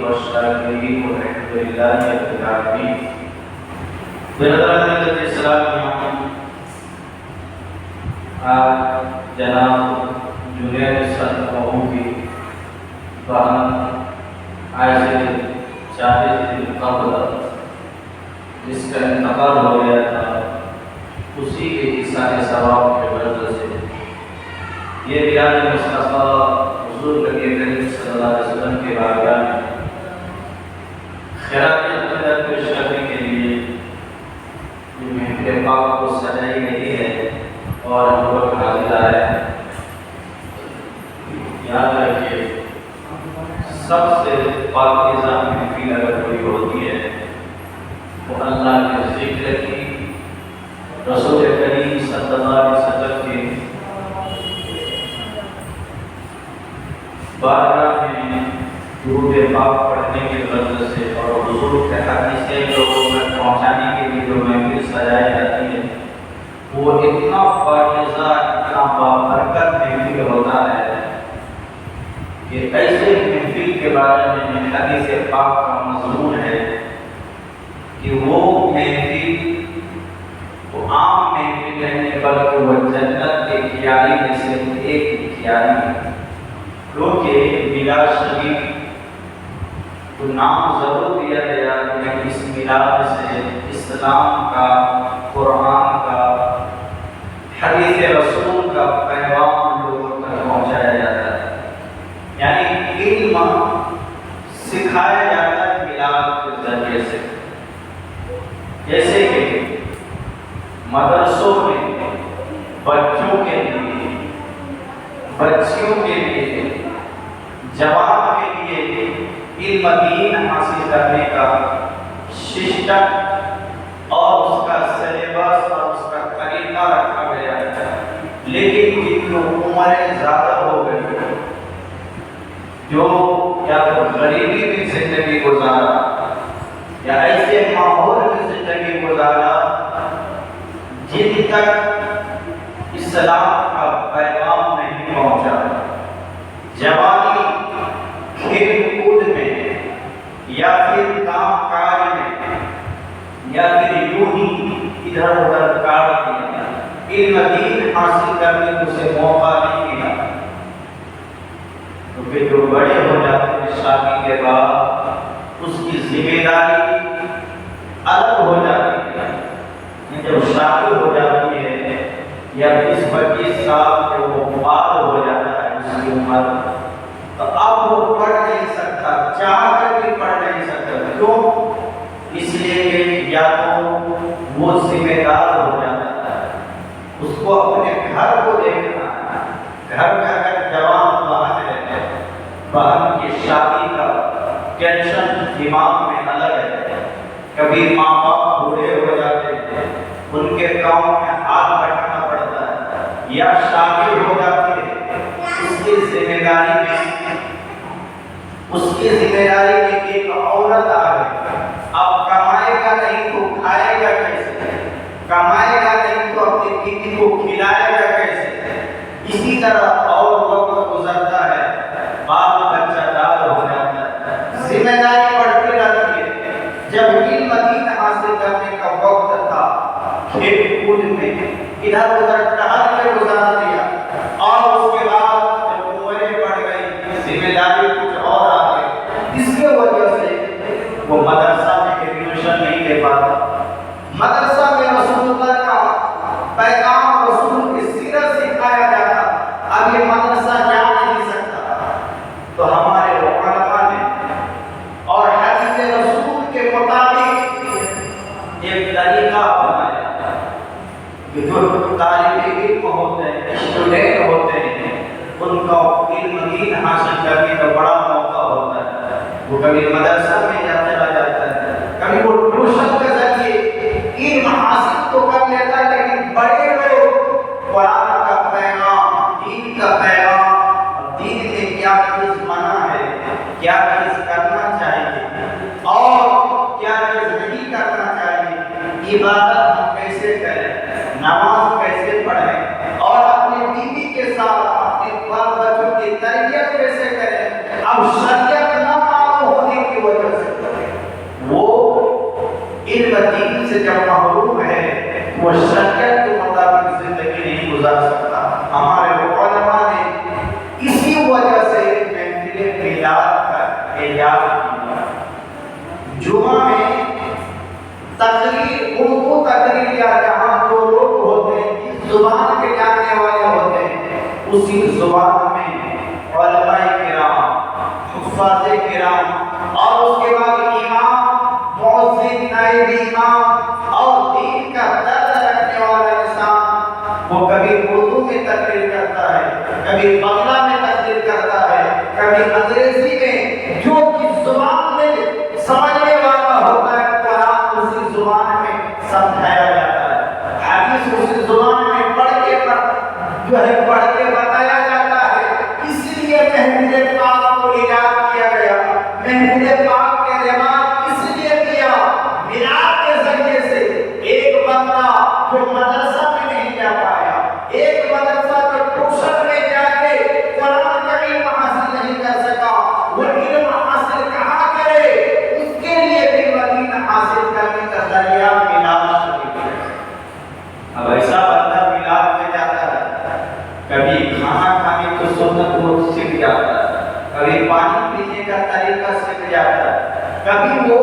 والشاكرين والحمد لله رب العالمين. برادران اسلام میں آج جناب جنید سنتوں کی بہن آج سے 40 دن قبل جس کا انتقال ہو گیا تھا، اسی کے ایثار ثواب کے وجہ سے یہ میلاد مصطفیٰ حضور نبی کریم صلی اللہ علیہ وسلم کے بارگاہ میں خیرات عقیدت پیش کرنے کے لیے محفل پاک کو سجائی گئی ہے اور ہم لوگ حاضر آئے ہیں. یاد رکھیے، سب سے پاکیزہ محفل اگر کوئی ہوتی ہے وہ اللہ کے ذکر کی، رسول کریم صلی اللہ علیہ وسلم کی بارگاہ میں درود پاک پڑھنے کی وجہ سے اور حضور کے حدیثیں لوگوں میں پہنچانے کے لیے جو محفل سجائی جاتی ہے وہ اتنا پاکیزہ، اتنا بابرکت محفل ہوتا ہے کہ ایسے محفل کے بارے میں حدیث پاک کا مضمون ہے کہ وہ محفل وہ عام محفل نہیں بلکہ وہ جنت کے کیاری میں سے ایک کیاری ہے. کیونکہ میلاد شریف کو نام ضرور دیا گیا کہ اس میلاد سے اسلام کا، قرآن کا، حدیث رسول کا پیغام لوگوں تک پہنچایا جاتا ہے. یعنی علم سکھایا جاتا ہے میلاد کے ذریعے سے. جیسے کہ مدرسوں میں بچوں کے لیے، بچیوں کے لیے، جوان کے لیے علم دین حاصل کرنے کا سسٹم اور اس کا سلیبس اور اس کا طریقہ رکھا گیا ہے. لیکن جن لوگ عمریں زیادہ ہو گئی، جو یا تو غریبی میں زندگی گزارا یا ایسے ماحول میں زندگی گزارا جن تک اسلام کا پیغام نہیں پہنچا، جوانی کھیل کود میں یا پھر کام کاج میں یا پھر یوں ہی ادھر ادھر کاٹ دیا، علم دین حاصل کرنے کو اسے موقع نہیں ملا. تو پھر جو بڑے ہو جاتے ہیں شادی کے بعد اس کی ذمہ داری الگ ہو جاتی ہے. جب شادی ہو جاتی ہے یا 20-25 سال کے وہ پار ہو جاتا ہے اس کی عمر، تو اب وہ پڑھ نہیں سکتا، چاہ کر بھی پڑھ نہیں سکتا. کیوں؟ اس لیے کہ یا تو وہ ذمہ دار ہو جاتا ہے، اس کو اپنے گھر کو دیکھنا ہے. گھر میں اگر جوان بہن ہے، بہن کی شادی کا ٹینشن دماغ میں الگ ہے. کبھی ماں باپ بوڑھے ہو جاتے ہیں، ان کے کام میں ہاتھ بٹانا پڑتا ہے، یا شادی ہو جاتی ہے، اس کی ذمہ داری میں ایک عورت آ گئی. اب کمائے گا نہیں تو کھائے گا کیسے؟ کمائے گا نہیں تو اپنی بیوی کو کھلائے گا کیسے؟ اسی طرح اور وقت گزرتا ہے، بال بچہ دار ہو جاتا ہے، ذمہ داری بڑھتی رہتی ہے. جب علم دین حاصل کرنے کا وقت تھا، کھیل کود میں ادھر ادھر ٹہل کے گزار دیا، اور اس کے بعد جب عمریں بڑھ گئی، ذمہ داری کچھ اور آ گئی، جس کی وجہ سے وہ مدرسہ میں ایڈمیشن نہیں لے پاتا. مدرسہ میں رسول اللہ کا پیغام، رسول کی سیرت سکھایا جاتا، اب یہ مدرسہ جا نہیں سکتا. تو ہمارے علماء نے اور حدیث رسول کے مطابق ایک طریقہ بنایا کہ جو طالب علم ہوتے ہیں، اسٹوڈنٹ ہوتے ہیں، ان کا علم دین حاصل کرنے کا بڑا موقع ہوتا ہے. وہ کبھی مدرسہ میں چلا جاتا ہے، کبھی وہ ٹیوشن کے ذریعے علم حاصل تو کر لیتا ہے، لیکن بڑے لوگ قرآن کا پیغام، دین کا پیغام، اور دین میں کیا چیز منع ہے، کیا چیز کرنا چاہیے اور کیا چیز نہیں کرنا چاہیے، عبادت ہم کیسے کریں، نماز کیسے پڑھیں، اور اپنے بیوی کے ساتھ اپنے بال بچوں کی تربیت کیسے کریں. اب شریعت نہ معلوم ہونے کی سے جب محروم ہے وہ شریعت کے مطابق زندگی نہیں گزار سکتا. ہمارے علماء نے اسی وجہ سے محفل میلاد کا ایجاد کیا. جمعہ میں تقریر، اردو تقریر یا جہاں جو لوگ ہوتے ہیں جس زبان کے جاننے والے ہوتے ہیں اسی زبان میں علماء کرام، حفاظ کرام اور اس کے بعد امام، مؤذن، نائب امام اور دین کا درد رکھنے والا انسان وہ کبھی اردو میں تقریر کرتا ہے، کبھی بنگلہ میں تقریر کرتا ہے، کبھی انگریزی میں. جو کس زبان میں سمجھنے والا ہوتا ہے قرآن اسی زبان میں سمجھایا جاتا ہے، حدیث اسی زبان میں پڑھ کے بتایا جاتا ہے. اس لیے محفل پاک کو ایجاد کیا گیا. محفل پاک کے رواج اس لیے کیا میلاد کے ذریعے سے ایک بندہ جو مدرسہ میں نہیں جا پایا، ایک مدرسہ جو ٹیوشن میں جا کے قرآن کریم حاصل نہیں کر سکا، وہ علم حاصل کہاں کرے؟ اس کے لیے بھی علم حاصل کرنے کا ذریعہ میلاد شریف ہے. اب ایسا بندہ میلاد میں جاتا ہے، کبھی کھانا کھانے کی سنت وہ سیکھ جاتا ہے، کبھی پانی پینے کا طریقہ سیکھ جاتا ہے، کبھی وہ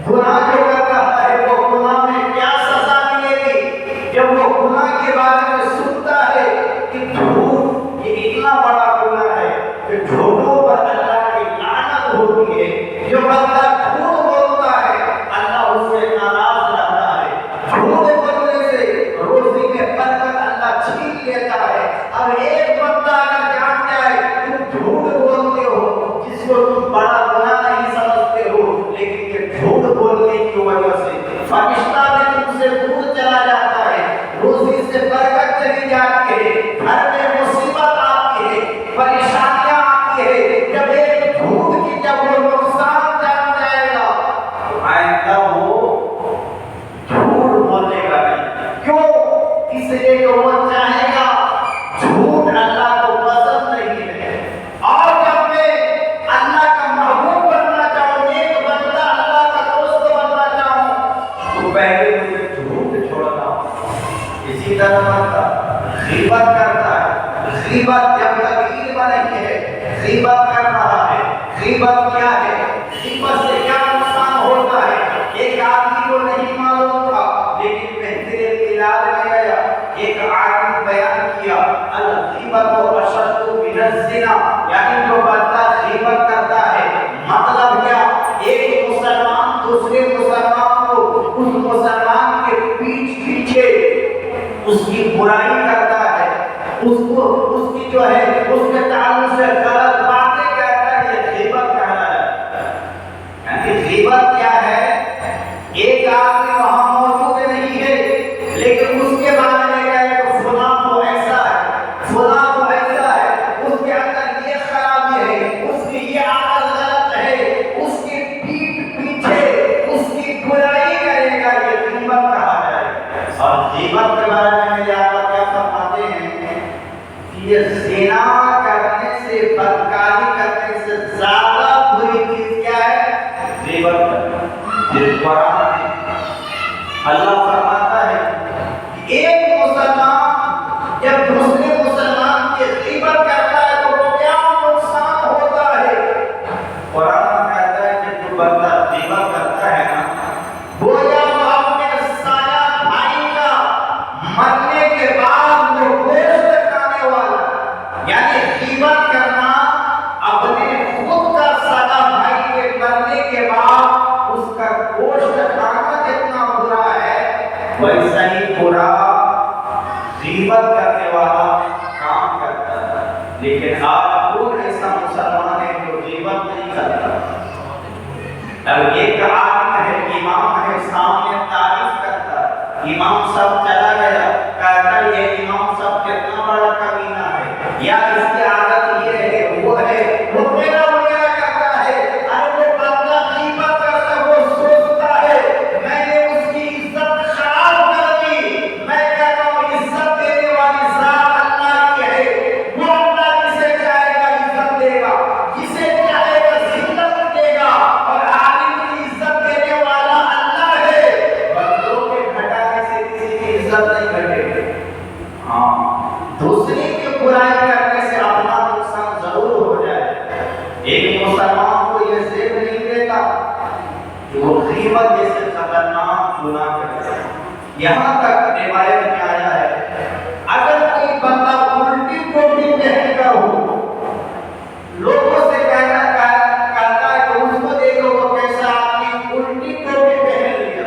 گناہ جو کر رہا ہے وہ گناہ میں کیا سزا ملے گی. جب وہ گناہ کے بارے میں سنتا ہے کہ جھوٹ یہ اتنا بڑا گناہ ہے کہ جھوٹوں پر اللہ کی لعنت ہوتی ہے. جو بندہ جھوٹ بولتا ہے اللہ اس سے ناراض رہتا ہے. جھوٹ بولنے سے روزی میں برکت اللہ چھین لیتا ہے. اب ایک بندہ اگر جان جائے تم جھوٹ بولتے ہو جس کو تم بڑا گناہ نہیں سمجھتے ہو، لیکن یہ جھوٹ بولنے کی وجہ سے فرشتہ بھی تم سے دور چلا جاتا ہے، روزی سے برکت چلی جاتی ہے، گھر میں مصیبت آتی ہے، پریشانیاں آتی ہے. جب ایک جھوٹ کی جب وہ نقصان جان جائے گا تو آئندہ وہ جھوٹ بولے گا نہیں. کیوں؟ اس لیے کہ وہ چاہے گا جھوٹ اللہ کو پسند نہیں ہے. اور جب میں اللہ کا محبوب بننا چاہوں، ایک بندہ اللہ کا دوست بننا چاہوں تو پہلے مجھے جھوٹ چھوڑنا ہوگا. اسی طرح بندہ غیبت کرتا ہے. غیبت جب تک علم نہیں ہے غیبت کر رہا ہے. غیبت کیا ہے؟ غیبت سے کیا نقصان ہوتا ہے ایک آدمی کو نہیں معلوم تھا، لیکن محفل میلاد میں گیا، ایک عالم بیان کیا الغیبت اشد من الزنا. یعنی جو بندہ غیبت کرتا ہے مطلب کیا؟ ایک مسلمان دوسرے مسلمان کو اس مسلمان کے پیچھے اس کی برائی کرتا ہے، اس کی جو ہے اس کے تعلق سے غلط باتیں کہتا ہے، یہ غیبت کہلاتا ہے. یعنی غیبت کیا ہے؟ ایک آدمی وہاں موجود نہیں ہے لیکن اس کے بارے میں کہے کہ فلاں تو ایسا ہے، فلاں تو ایسا ہے، اس کے اندر یہ خرابی ہے، اس کی یہ عادت غلط ہے، اس کی پیٹھ پیچھے اس کی برائی کرے گا، یہ غیبت کہا جائے. اور غیبت کے بارے میں میرے آقا کیا فرماتے ہیں کہ یہ زنا کرنے سے، بدکاری کرنے سے زیادہ بری چیز کیا ہے؟ غیبت کرنا. یہ قرآن میں اللہ فرماتا ہے کہ ایک مسلمان جب دوسرے مسلمان کی غیبت کرتا ہے تو کیا نقصان ہوتا ہے. قرآن کہتا ہے کہ جو بندہ غیبت کرتا ہے نا گویا وہ اپنے سایہ بھائی کا مرنے کے بعد وہ گوشت کھانے والا. یعنی غیبت کرنا اپنے خود کا سایہ بھائی کے مرنے کے بعد اس کا گوشت کھانا جتنا برا ہے ویسا ہی برا غیبت کرنے والا کام کرتا ہے. لیکن آج کون ایسا مسلمان ہے جو غیبت نہیں کرتا؟ اب ایک عالم ہے، امام ہے، سامنے تعریف کرتا ہے، امام صاحب چلا گیا، کہتا ہے یہ امام صاحب کتنا بڑا کمینہ ہے، یا اس کی عادت یہ ہے، وہ ہے، وہ میرا وغیرہ کرتا ہے. ارے وہ بندہ غیبت کرتا ہے، وہ سوچتا ہے میں نے اس کی عزت خراب کر دی. میں کہتا ہوں عزت دینے والی ذات اللہ کی ہے. وہ اللہ جسے چاہے گا عزت دے گا، جسے چاہے گا ذلت دے گا. اور عالم کی عزت دینے والا اللہ ہے. ایک مسلمان کو یہ زیب نہیں دیتا کہ وہ غیبت جیسے خطرناک گناہ کرے. یہاں تک روایت میں آیا ہے اگر کوئی بندہ الٹی ٹوپی پہن کر ہو، لوگوں سے کہتا ہے کہ اس کو دیکھو وہ کیسا آدمی الٹی ٹوپی پہن لیا،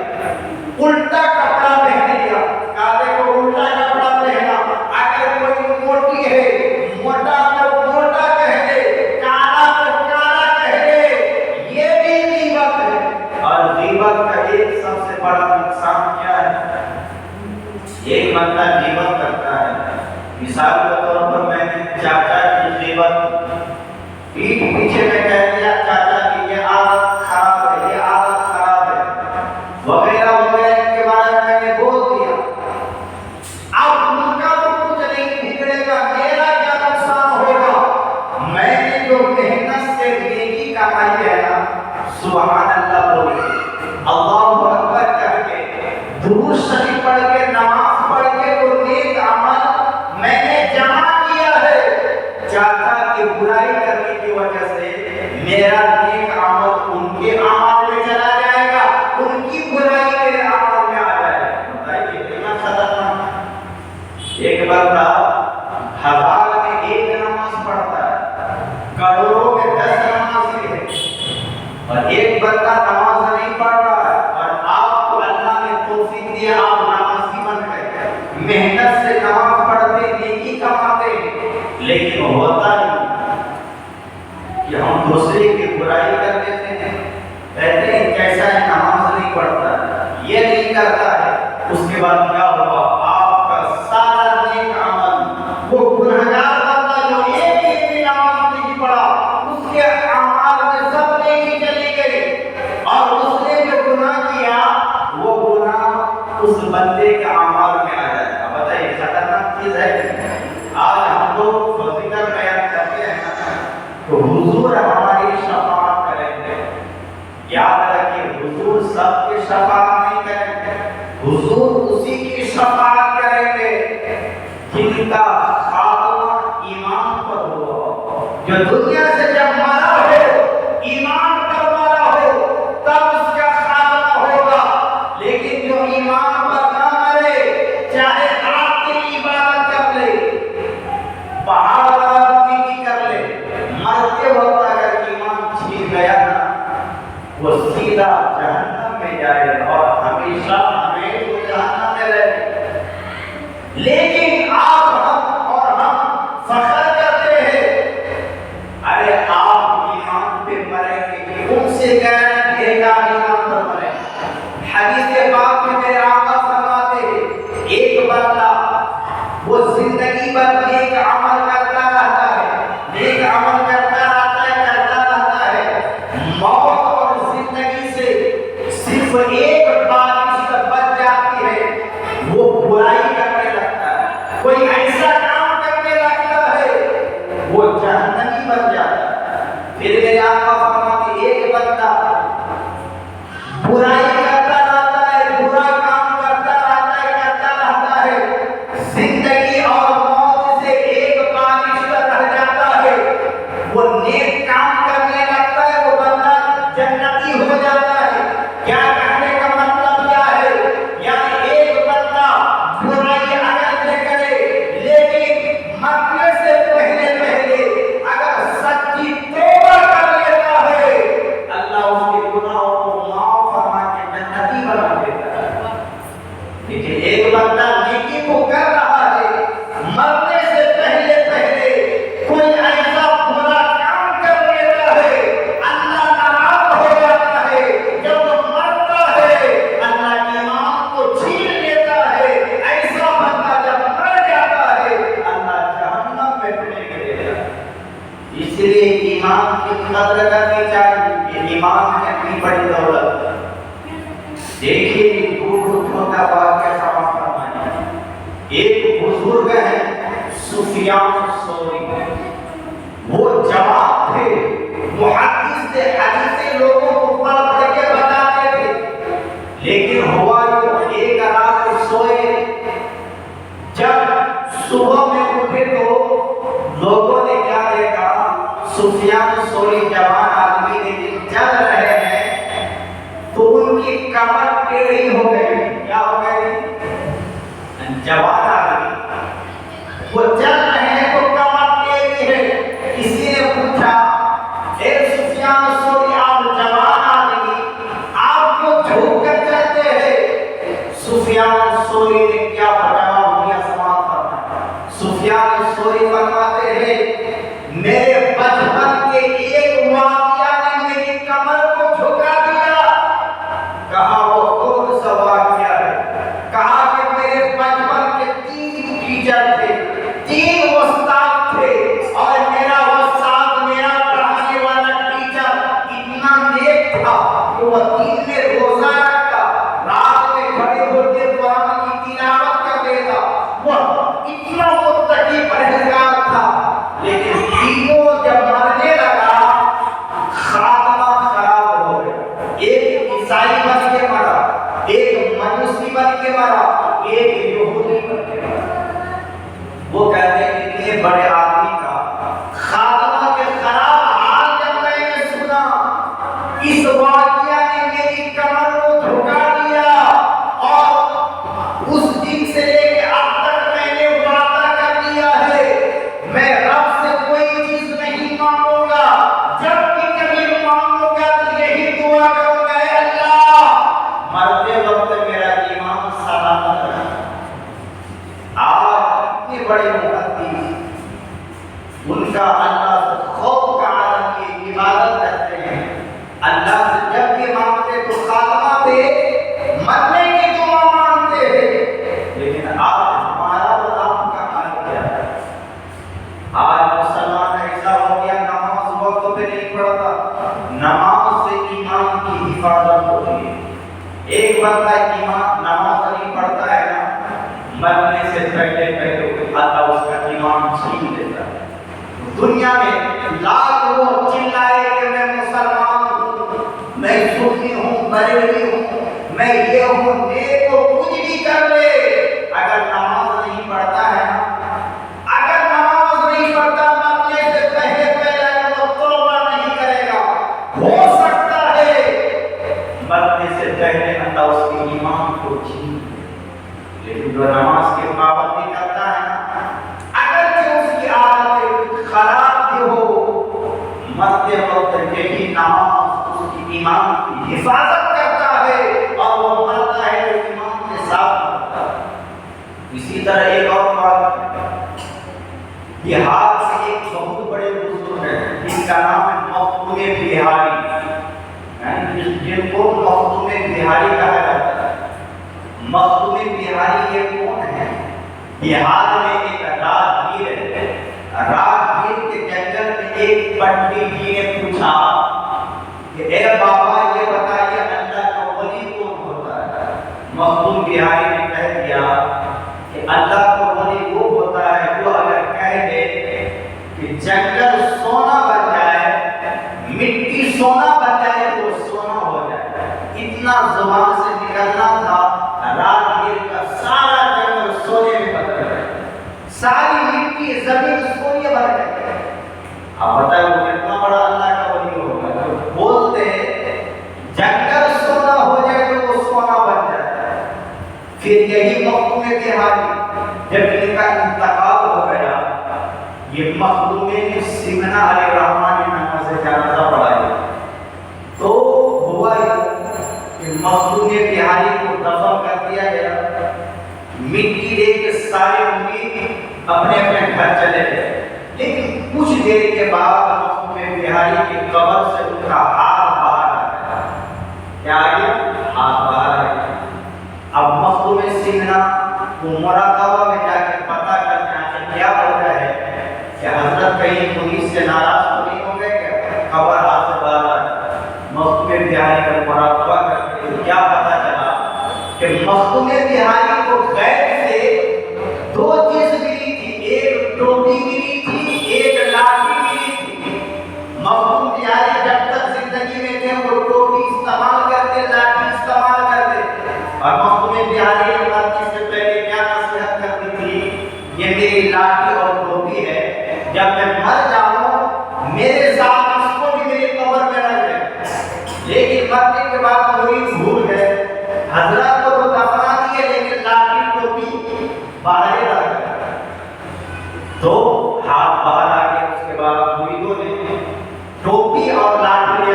الٹا کپڑا پہن لیا، کہتے کو الٹا کپڑا پہنا. اگر کوئی موٹی ہے، موٹا کو موٹا کہہ دے، کالا کو کالا کہہ دے، یہ بھی غیبت ہے. اور غیبت کا ایک سب سے بڑا نقصان کیا ہے؟ ایک بندہ غیبت کرتا ہے، مثال کے طور پر میں نے چاچا کی غیبت پیٹھ پیچھے میں کہہ دیا چاچا کی یہ عادت خراب ہے، یہ عادت خراب ہے وغیرہ وغیرہ، ان کے بارے میں میں نے بول دیا. اب ان کا تو کچھ نہیں بگڑے گا، میرا کیا نقصان ہوگا؟ میں نے جو محنت سے نیکی کمائی ہے نا، سبحان اللہ بول کے، اللہ اکبر کہہ کے، درود شریف پڑھ کے، نماز پڑھ کے، وہ نیک عمل میں نے جمع کیا ہے. چاچا کی برائی کرنے کی وجہ سے میرا نیک عمل ان کے عمل میں چلا جائے گا، ان کی برائی میرے عمل میں آ جائے گا. بتائیے کتنا خطرناک ہے. ایک بندہ ہزار میں ایک نماز پڑھتا ہے، کروڑوں میں 10 نمازی ہے، اور ایک بندہ نماز نہیں پڑھ رہا ہے اور آپ کو اللہ نے توفیق دیا، آپ نمازی بن گئے، محنت سے نماز پڑھتے، نیکی کماتے، لیکن ہوتا نہیں کہ ہم دوسرے کی برائی کر دیتے ہیں، کہتے ہیں کیسا ہے نماز نہیں پڑھتا ہے، یہ نہیں کرتا ہے. اس کے بعد کیا ہوگا؟ آپ کا سارا نیک عمل، وہ گنہگار بندہ جو ایک بھی نماز نہیں پڑھا، اس کے اعمال میں سب نیکی چلی گئی، اور اس نے جو گناہ کیا وہ گناہ اس بندے کے اعمال میں آ جائے گا. بتائیے خطرناک چیز ہے. آج ہم لوگ فضیلت بیان کرتے ہیں تو حضور ہماری شفاعت کریں گے. یاد رکھیے حضور سب کی شفاعت نہیں کریں گے، حضور اسی کی شفاعت کریں گے جن کا خاتمہ ایمان پر ہوا، جو دنیا سے جب مرا ہو ایمان پر مرا ہو تب اس کا خاتمہ ہوگا. لیکن جو ایمان پر نہ مرے، چاہے رات کی عبادت کر لے، پہاڑ بلندی کی کر لے، مرتے وقت اگر ایمان چھین گیا نا، وہ سیدھا جہنم میں جائے اور ہمیشہ ہمیشہ جہنم میں رہے. لیکن آپ ہم فخر کرتے ہیں، ارے آپ ایمان پہ مریں گے، ان سے کہیں بھیگا ایمان پر مریں. حدیث پاک میں میرے آقا فرماتے ہیں ایک بندہ وہ زندگی بھر نیک عمل کرتا رہتا ہے، نیک عمل کرتا رہتا ہے، موت اور زندگی سے صرف ایک بارش بچ جاتی ہے، وہ برائی کرنے لگتا ہے، کوئی ایسا کام کرنے لگتا ہے، وہ جہنمی بن جاتا ہے. پھر میرے آقا فرماتے ایک بندہ برائی کرتا رہتا ہے، برا کام کرتا رہتا ہے، زندگی اور موت سے ایک بارش کا رہ جاتا ہے، وہ نیک کام کرنے لگتا ہے، وہ بندہ جنتی ہو جاتا ہے. کیا کہنے کا مطلب کیا ہے؟ یعنی ایک بندہ برائی اگر نہ کرے لیکن مرنے سے پہلے اگر سچی توبہ کر لیتا ہے، اللہ اس کے گناہوں کو معاف فرما کے جنتی بنا دیتا ہے. لیکن ایک بندہ نیکی کو کر رہا ہے، مرنے سے پہلے کوئی ایسا برا کام کر لیتا ہے، اللہ ناراض ہو جاتا ہے. جب وہ مرتا ہے اللہ ایمان کو چھین لیتا ہے. ایسا بندہ جب مر جاتا ہے اللہ جہنم میں پھینک دیتا ہے. اس لیے ایمان کی قدر کرنی چاہیے. ایمان ہے اپنی بڑی دولت. دیکھیے دودھ ہوتا واقعہ سماپت فرمائیں. ایک بزرگ ہے سفیان ثوری، وہ جواب تھے، محدث تھے، حدیثیں لوگوں کو پڑھ پڑھ کے بتاتے تھے. لیکن ہوا جو ایک رات سوئے، جب صبح میں اٹھے تو لوگوں نے کیا دیکھا؟ سفیان ثوری سفیان الثوری آپ جوان آدمی، آپ کو جھوک کر چلتے ہیں۔ سفیان الثوری نے کیا جواب دیا؟ سماعت فرمائیں۔ سفیان الثوری فرماتے ہیں میرے بچپن کے ایک واقعہ نے میری کمر کو جھکا دیا۔ کہا وہ کون سا واقعہ ہے؟ کہا کہ میرے بچپن کے 3 ٹیچر تھے، 3 استاد تھے، اور میرا استاد، میرا پڑھانے والا ٹیچر اتنا نیک تھا کہ وہ دن میں روزہ رکھتا، رات میں کھڑے ہو کے قرآن کی تلاوت کر دیتا، وہ اتنا متقی پرہیزگار تھا، لیکن تینوں جب مرنے لگا خاتمہ خراب ہو گیا۔ ایک عیسائی بن کے مرا، ایک مجوسی بن کے مرا، ایک یہودی بن کے مرا۔ وہ کہتے ہیں اتنے بڑے آدمی کا خاتمہ کے خراب حال جب میں نے سنا، اس واقعہ نے میری کمر کو جھکا دیا، اور اس دن سے لے کے اب تک میں نے وعدہ کر دیا ہے میں رب سے کوئی چیز نہیں مانگوں گا، جب بھی کبھی مانگوں گا تو یہی دعا کروں گا، اے اللہ مرتے وقت میرا ایمان سلامت رکھ۔ آج اتنے بڑے محدث ان کا اللہ سے خوف کا عالم کی عبادت کرتے ہیں، اللہ سے جب بھی مانگتے تو خاتمہ پہ مرنے کی دعا مانگتے ہیں، لیکن آج ہمارا اللہ کا حال کیا ہے؟ آج مسلمان ایسا ہو گیا نماز وقت پہ نہیں پڑھتا، نماز سے ایمان کی حفاظت ہوتی ہے۔ ایک بندہ ایمان نماز نہیں پڑھتا ہے نا، مرنے سے پہلے اللہ اس کا ایمان چھین لیتا ہے۔ دنیا میں لاکھ وہ چلائے کہ میں مسلمان ہوں، میں سنی ہوں، بریلوی ہوں، میں یہ ہوں، نیک ہوں، کچھ بھی کر لے، اگر نماز نہیں پڑھتا ہے نا، اگر نماز نہیں پڑھتا مرنے سے پہلے وہ توبہ نہیں کرے گا، ہو سکتا ہے مرنے سے پہلے اللہ اس کے ایمان کو چھین لے۔ لیکن جو نماز کی پابندی کرتا ہے نا، اگرچہ اس کی عادت خراب بھی ہو، مرتے وقت یہی نماز اس کی ایمان کی حفاظت کرتا ہے، اور وہ مرتا ہے تو ایمان کے ساتھ مرتا ہے۔ اسی طرح ایک اور بات ہے، بہار سے ایک بہت بڑے بزرگ ہیں جن کا نام ہے مختوم بہاری، جن کو مختوم بہاری کہا جاتا ہے۔ مختوم بہاری یہ کون ہے؟ بہار میں ایک راہگیر ہے، راہگیر کے جنگل میں ایک پنڈت جی نے پوچھا کہ اے بابا یہ بتائیے اللہ کا ولی کون ہوتا ہے؟ مختوم بہاری نے کہہ دیا کہ اللہ کا ولی وہ ہوتا ہے جو اگر کہہ دے کہ جنگل سونا بن جائے، مٹی سونا بن جائے تو سونا ہو جائے۔ اتنا زبان سے نکلنا تھا، راہگیر کا سارا جنگل سونے میں بدل گیا، ساری مٹی زمین سونے بن گئی۔ اب بتائیں وہ کتنا بڑا اللہ کا ولی ہوگا جو بولتے جنگل سونا ہو جائے تو وہ سونا بن جائے۔ پھر یہی مختوم بہاری جب ان کا انتقال ہو گیا، یہ مخدوم سمنا علیہ الرحمن نے نماز جنازہ پڑھائی، تو ہوا کہ مخدوم بہاری کو دفن کر دیا گیا، مٹی لے کے سارے امید اپنے اپنے گھر چلے گئے۔ لیکن کچھ دیر کے بعد مخدوم بہاری کی قبر سے ان کا ہاتھ باہر آ گیا۔ کیا آ گیا؟ ہاتھ باہر آ گیا۔ اب مخدوم سمنا کو مراقبہ میں جا کے پتہ کرنے آنے کیا وجہ ہے کہ حضرت کہیں پولیس سے ناراض تو نہیں ہو گئے کہ خبر ہاتھ سے باہر آ گئی۔ مخدوم بہاری کا مراقبہ کرتے کیا پتہ چلا کہ مخدوم بہاری کو غیب سے 2 چیز ملی تھی، ایک ٹوپی ملی تھی، ایک لاٹھی ملی تھی۔ مخدوم بہاری جب تک زندگی میں تھے وہ ٹوپی استعمال کرتے، لاٹھی استعمال کرتے، اور مخدوم بہاری نے مرنے سے پہلے کیا نصیحت کر دی تھی؟ یہ میری لاٹھی اور ٹوپی ہے، جب میں مر جاؤں میرے ساتھ اس کو بھی میری قبر میں رکھ دیں۔ لیکن مرنے کے بعد وہی بھول گئے، حضرت کو تو دفنا دیے لیکن لاٹھی ٹوپی باہر رکھ گئے۔ تو ہاتھ باہر آ گیا، اس کے بعد مریدوں نے ٹوپی اور لاٹھی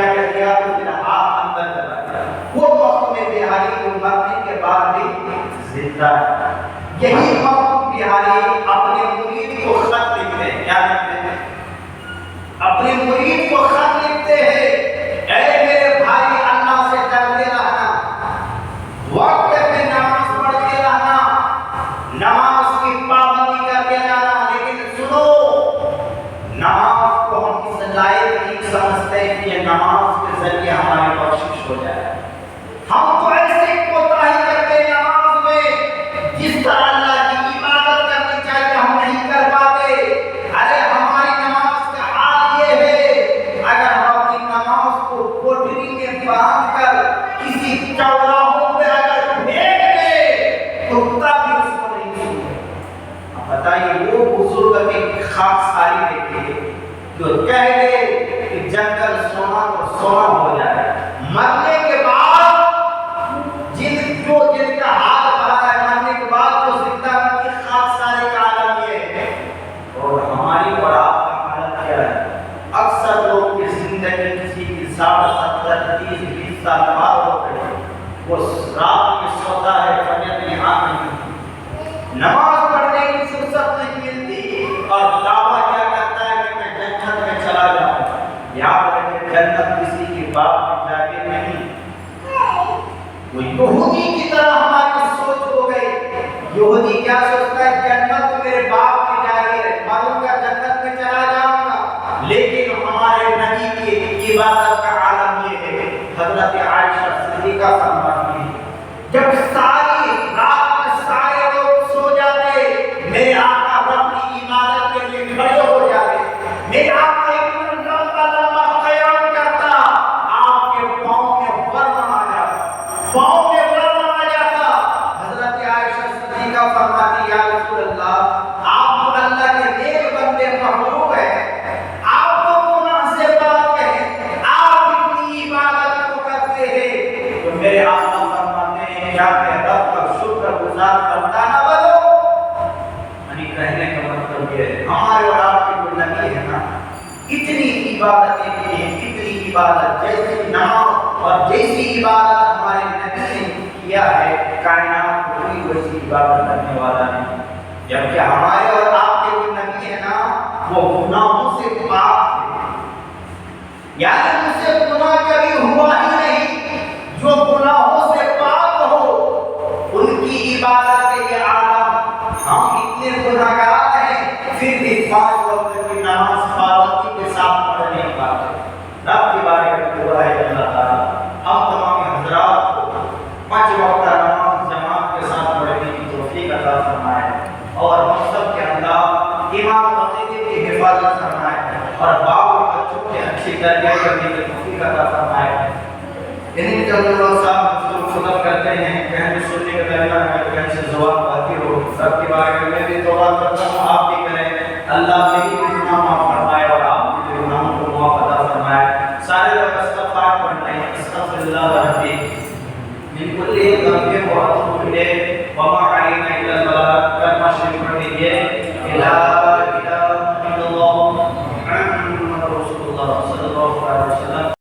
ملتا ہے۔ یہی محمود بہاری اپنے مرید کو خط لکھتے ہیں، کیا لکھتے ہیں؟ اپنے مرید کو خط لکھتے ہیں، اے میرے بھائی اللہ سے ڈرتے رہنا، وقت پہ نماز پڑھتے رہنا، نماز کی پابندی کرتے رہنا، لیکن سنو نماز کو ہم اس لائق نہیں سمجھتے کہ یہ نماز کے ذریعے ہماری بخشش ہو جائے۔ ہم تو ایسے کوتاہی کرتے نماز میں، جس طرح اللہ کی عبادت کرنی چاہیے ہم نہیں کر پاتے۔ ارے ہماری نماز کا حال یہ ہے، اگر ہم اپنی نماز کو کوٹری میں باندھ کر کسی چوراہوں پہ اگر پھینک دے تو تب بھی اس کو نہیں سنتے۔ اب بتائیے وہ بزرگ کی خاکساری دیکھیے جو کہہ دے کہ جنگل سونا تو سونا ہو جائے، مرنے کے بعد جن کا حال بڑا ہے، مرنے کے بعد جو زندہ کی خاکساری کا عالم یہ ہے، اور ہماری اور آپ کا حالت کیا ہے؟ اکثر لوگ کی زندگی کسی کی 60 70 30 20 سال بعد ہوتے ہیں، وہ رات میں سوتا ہے فجر میں آنکھ نہیں، نماز پڑھنے کی فرصت نہیں ملتی، اور دعویٰ کیا کرتا ہے کہ میں جنت میں چلا جاؤں۔ یاد رکھیں جنت کسی کی باپ میں جا کے نہیں۔ وہ یہودی کی طرح ہماری سوچ ہو گئی، یہودی کیا سوچتا ہے؟ جنت میرے باپ کی جائے، مروں گا جنت میں چلا جاؤں گا، لیکن ہمارے نبی کی عبادت کا عالم یہ ہے۔ حضرت عائشہ صدیقہ فرماتی ہے جب ساری رات میں سارے لوگ سو جاتے، میرے آقا اپنی عبادت کے لیے کھڑے ہو جاتے، میرے آقا اتنا لمبا لمبا قیام کرتا، آپ کے پاؤں میں ورم آ جاتا، پاؤں میں ورم آ جاتا۔ حضرت عائشہ صدیقہ فرماتی یا رسول اللہ، آپ تو اللہ کے نیک بندے محبوب ہیں، آپ تو گناہ سے پاک ہیں، آپ اتنی عبادت کو کرتے ہیں، تو میرے آقا فرماتے ہیں کیا میں رب کا شکر گزار بندہ نہ بنوں؟ یعنی کہنے کا مطلب یہ ہے ہمارے اور آپ کے جو نبی ہے نا، اتنی عبادتیں کی ہیں، اتنی عبادت جیسی نماز اور جیسی عبادت ہمارے نبی نے کیا ہے، کائنات کو کوئی ویسی عبادت کرنے والا نہیں۔ جبکہ ہمارے اور آپ کے جو نبی ہے نا، وہ گناہوں سے پاک تھے، یعنی ان سے گناہ کبھی ہوا ہی نہیں۔ جو گناہوں سے پاک ہو ان کی عبادت کے یہ عالم، ہم اتنے گناہگار ہیں پھر بھی 5 وقت کی نماز پابندی کے ساتھ پڑھ نہیں پاتے۔ رب کے بارے میں دعا ہے اللہ تعالیٰ ہم تمام حضرات کو 5 وقت نماز جماعت کے ساتھ پڑھنے کی توفیق عطا فرمائے، اور ہم سب کے اندر ایمان و عقیدے کی حفاظت فرمائے، اور باپ اور بچوں کی اچھی تربیت کرنے کی توفیق عطا فرمائے۔ انہیں چند لوگ صاحب خطب کرتے ہیں، کہیں سننے کا درمیان ہے، کہیں سے زبان باقی ہو، سب کے بارے میں بھی توبہ کرتا ہوں، آپ بھی کریں، اللہ میری بھی گناہ معاف فرمائے اور آپ کے گناہوں کو معاف عطا فرمائے۔ سارے لوگ استغفار پڑھتے ہیں، استغفر اللہ ربی من کل ذنب واتوب الیہ وما علینا الا البلاغ۔